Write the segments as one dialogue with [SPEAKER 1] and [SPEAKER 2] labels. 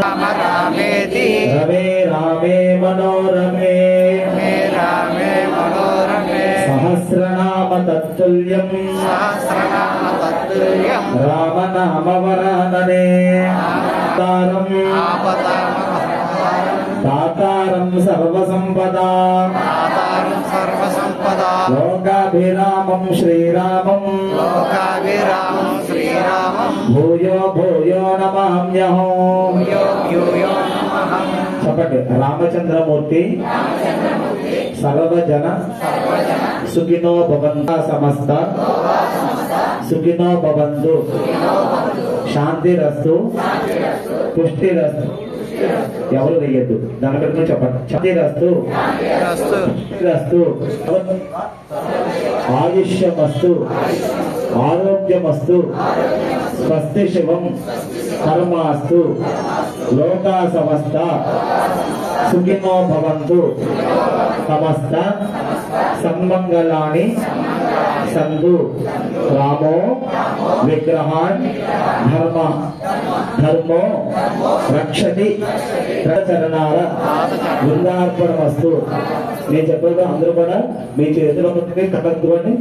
[SPEAKER 1] राम रामेति रमे रामे मनोरमे सहस्रनाम तत्तुल्यं राम नाम वरानने दातारं सर्वसंपदा लोकाभिरामं श्रीरामं भूयो भूयो नमाम्यहो चपटे रामचंद्रमूर्ति सर्वजन सुखिनो भवन्तु समस्त सुखिनो भवन्तु शांतिरस्तु पुष्टिरस्तु ఎవరు వేయద్దు దాని పెట్టుకుని చెప్పండి శాంతిరస్తు ఆయుష్యమస్తు ఆరోగ్యమస్తు స్వస్తి శివం కర్మాస్తు లోకా సమస్త సుఖినో భవంతు సమస్త సన్మంగళాని సంతు రామో విగ్రహాన్ ధర్మో రక్షతి చరణాల వృందార్పణమస్తు. నేను చెప్పేది అందరూ కూడా మీ చేతిలో ముందుకి కట్టద్దుకొని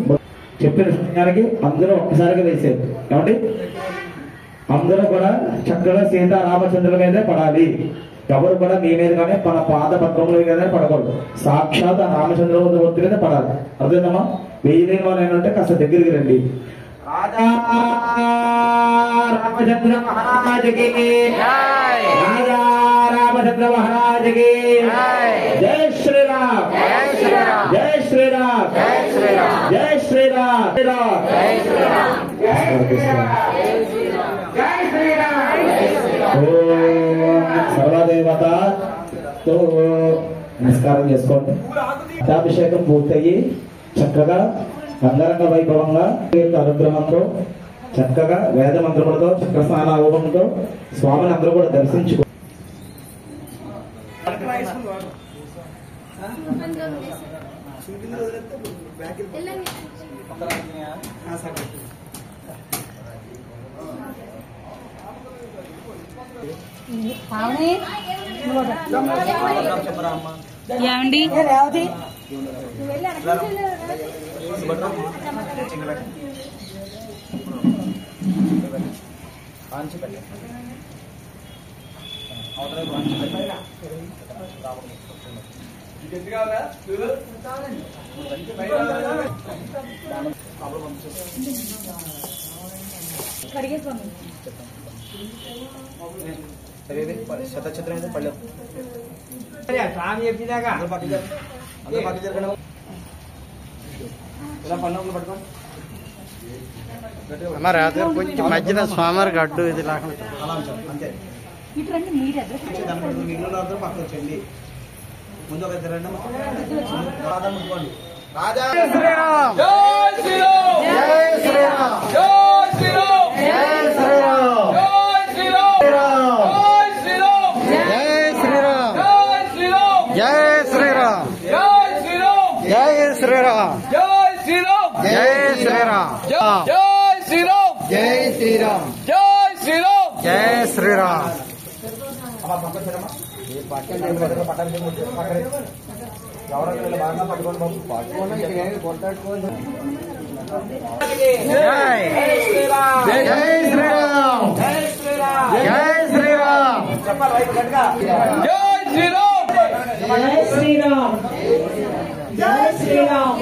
[SPEAKER 1] చెప్పిన సమయానికి అందరూ ఒక్కసారిగా వేసేది. ఏమండి అందరూ కూడా చక్కగా సీతారామచంద్రుల మీదే పడాలి. ఎవరు కూడా మీ మీద కానీ మన పాద పద్మముల మీదనే పడకూడదు. సాక్షాత్ రామచంద్రమూర్తి ఒత్తి మీద పడాలి. అర్థమా? వెయ్యి లేని వాళ్ళు ఏంటంటే కాస్త దగ్గరికి రండి. రాజా రామచంద్ర మహారాజుకి రాజా రామచంద్ర మహారాజుకి జై శ్రీరామ్ జై శ్రీరామ్ జై శ్రీరామ్ సర్వదేవతతో నమస్కారం చేసుకోండి. అభిషేకం పూర్తయ్యి చక్కగా అంగరంగ వైభవంగా అనుగ్రహంతో చక్కగా వేద మంత్రములతో చక్ర స్నానాభంతో స్వామిని అందరూ కూడా దర్శించుకో.
[SPEAKER 2] ఏమండి
[SPEAKER 1] శతఛత్రం అయితే పళ్ళెం
[SPEAKER 3] స్వామి చెప్పినాక
[SPEAKER 4] రాత్రి కొంచెం మధ్యన స్వామివారి గడ్డు ఇది లేకుండా
[SPEAKER 1] అంతే. మిగిలిన పక్కన వచ్చేయండి. ముందు ఒక ఇద్దరు రాధా ముట్టుకోండి. రాజా
[SPEAKER 4] శ్రీరామ్
[SPEAKER 3] జై శ్రీరామ్
[SPEAKER 4] జై శ్రీరామ్
[SPEAKER 3] జై శ్రీరామ్
[SPEAKER 4] జై శ్రీరామ్
[SPEAKER 3] జై శ్రీరామ్
[SPEAKER 4] జై శ్రీరామ్
[SPEAKER 3] జై శ్రీరామ్
[SPEAKER 4] జై శ్రీరామ్
[SPEAKER 3] జై శ్రీరామ్
[SPEAKER 4] జై శ్రీరామ్
[SPEAKER 3] జై శ్రీరామ్
[SPEAKER 4] జై శ్రీరామ్
[SPEAKER 3] జై శ్రీరామ్
[SPEAKER 4] జై శ్రీరామ్
[SPEAKER 1] ఎవరైనా బాగా పట్టుకోండి బాబు.
[SPEAKER 4] జై శ్రీరామ్ జై శ్రీరామ్ జై శ్రీరామ్
[SPEAKER 1] చెప్పాలి రైతు గట్టిగా.
[SPEAKER 3] జై శ్రీరామ్
[SPEAKER 2] జై శ్రీరామ్ జై శ్రీరామ్